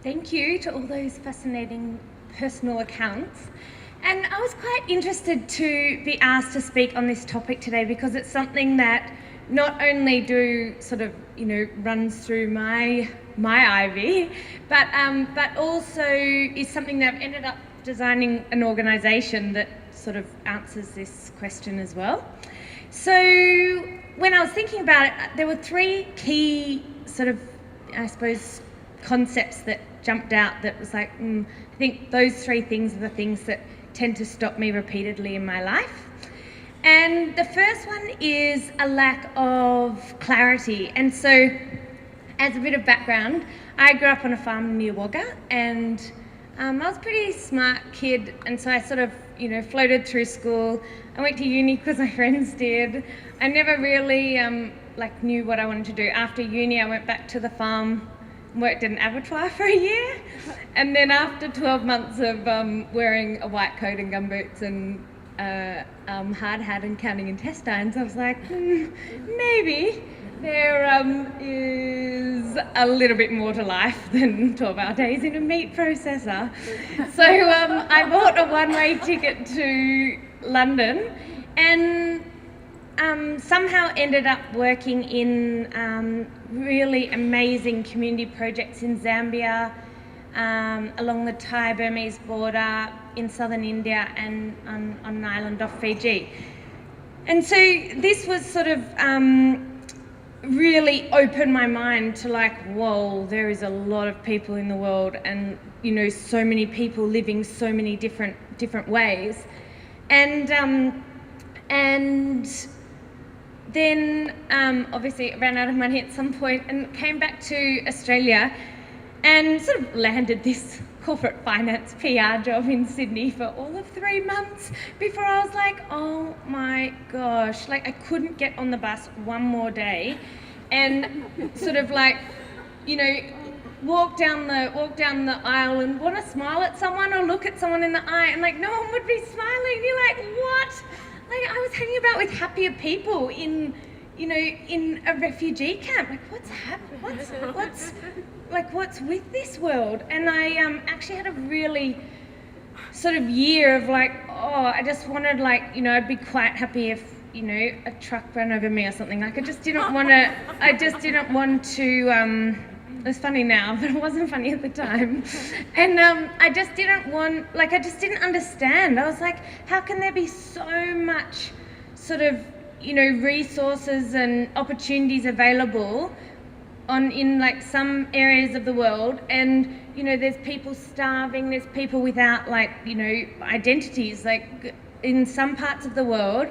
Thank you to all those fascinating personal accounts. And I was quite interested to be asked to speak on this topic today because it's something that not only runs through my ivy, but also is something that I've ended up designing an organisation that sort of answers this question as well. So when I was thinking about it, there were three key concepts that jumped out that was like, I think those three things are the things that tend to stop me repeatedly in my life. And the first one is a lack of clarity. And so, as a bit of background, I grew up on a farm near Wagga, and I was a pretty smart kid, and so I floated through school. I went to uni because my friends did. I never really knew what I wanted to do. After uni, I went back to the farm, worked in an abattoir for a year, and then after 12 months of wearing a white coat and gumboots and hard hat and counting intestines, I was like, maybe there is a little bit more to life than 12-hour days in a meat processor. So I bought a one-way ticket to London and somehow ended up working in really amazing community projects in Zambia, along the Thai-Burmese border, in southern India, and on an island off Fiji. And so this was really opened my mind to whoa, there is a lot of people in the world, and so many people living so many different ways. And then obviously ran out of money at some point and came back to Australia and sort of landed this corporate finance PR job in Sydney for all of 3 months before I was like, oh my gosh, I couldn't get on the bus one more day and walk down the aisle and want to smile at someone or look at someone in the eye, and no one would be smiling. You're like, what? I was hanging about with happier people in a refugee camp. What's happening? What's with this world? And I actually had a really year of I just wanted I'd be quite happy if a truck ran over me or something. I just didn't want to. It's funny now, but it wasn't funny at the time. And I just didn't understand. I was like, how can there be so much resources and opportunities available in some areas of the world, and there's people starving, there's people without identities in some parts of the world.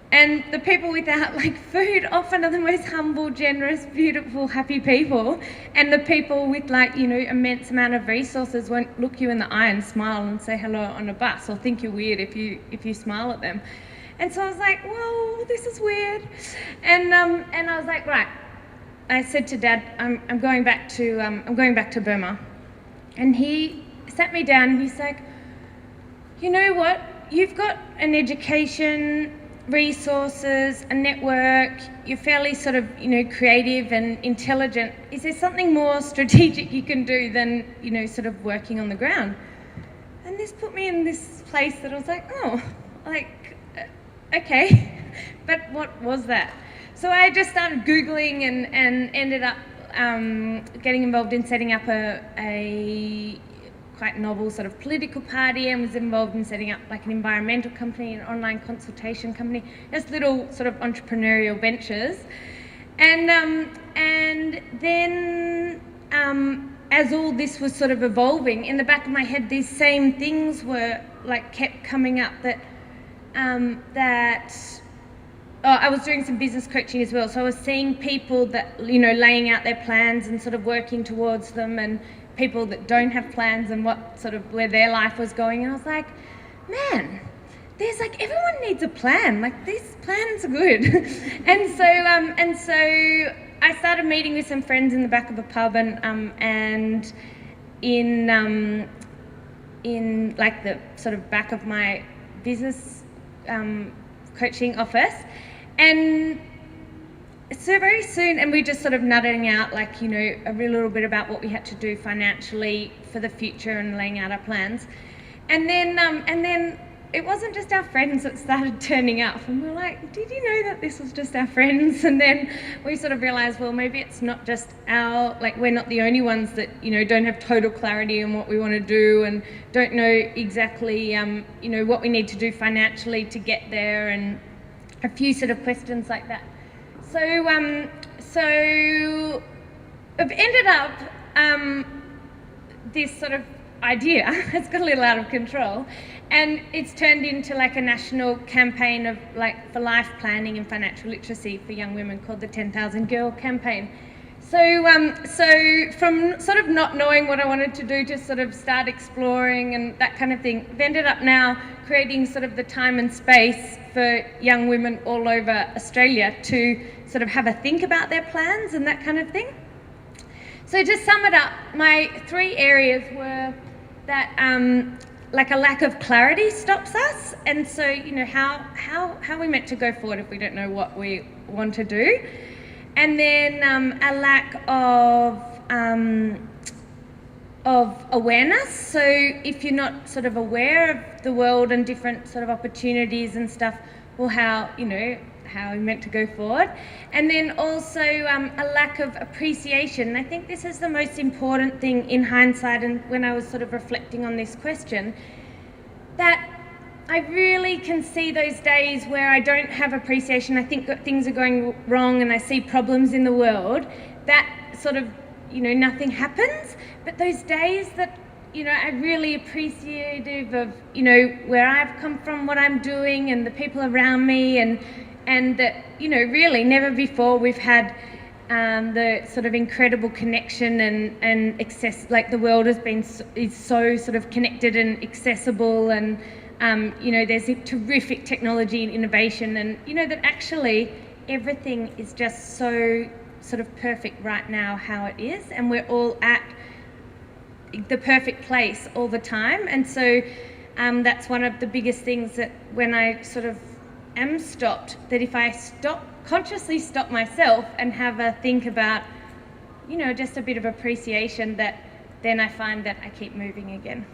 And the people without food often are the most humble, generous, beautiful, happy people. And the people with immense amount of resources won't look you in the eye and smile and say hello on a bus, or think you're weird if you smile at them. And so I was like, whoa, this is weird. And I was like, right. I said to Dad, I'm going back to Burma. And he sat me down and he's like, you know what? You've got an education, resources, a network, you're fairly creative and intelligent. Is there something more strategic you can do than, working on the ground? And this put me in this place that I was like, oh, okay, but what was that? So I just started Googling and ended up getting involved in setting up a quite novel political party, and was involved in setting up an environmental company, an online consultation company, just little entrepreneurial ventures. And then as all this was evolving, in the back of my head, these same things were kept coming up that I was doing some business coaching as well, so I was seeing people that laying out their plans and working towards them, and people that don't have plans and where their life was going. And I was like, man, there's everyone needs a plan. These plans are good. and so I started meeting with some friends in the back of a pub, and in the back of my business coaching office, and so very soon, and we just sort of nutting out, like, you know, a real little bit about what we had to do financially for the future and laying out our plans. And then it wasn't just our friends that started turning up, and we were like, did you know that this was just our friends? And then we sort of realized, well, maybe it's not just we're not the only ones that, you know, don't have total clarity on what we want to do and don't know exactly, you know, what we need to do financially to get there, and a few sort of questions like that. So I've ended up, this sort of idea has got a little out of control, and it's turned into like a national campaign of like for life planning and financial literacy for young women called the 10,000 Girl Campaign. So from sort of not knowing what I wanted to do to sort of start exploring and that kind of thing, I've ended up now creating sort of the time and space for young women all over Australia to sort of have a think about their plans and that kind of thing. So to sum it up, my 3 areas were that like a lack of clarity stops us, and so, you know, how are we meant to go forward if we don't know what we want to do? And then a lack of awareness. So if you're not sort of aware of the world and different sort of opportunities and stuff, well, how are we meant to go forward? And then also a lack of appreciation. I think this is the most important thing in hindsight, and when I was sort of reflecting on this question, that I really can see those days where I don't have appreciation. I think that things are going wrong and I see problems in the world, that sort of, you know, nothing happens. But those days that, you know, I'm really appreciative of, you know, where I've come from, what I'm doing, and the people around me, and that, you know, really never before we've had the sort of incredible connection and access, like the world is so sort of connected and accessible, and you know, there's a terrific technology and innovation, and, you know, that actually everything is just so sort of perfect right now how it is, and we're all at the perfect place all the time. And so that's one of the biggest things, that when I sort of am stopped, that if I consciously stop myself and have a think about, you know, just a bit of appreciation, that then I find that I keep moving again.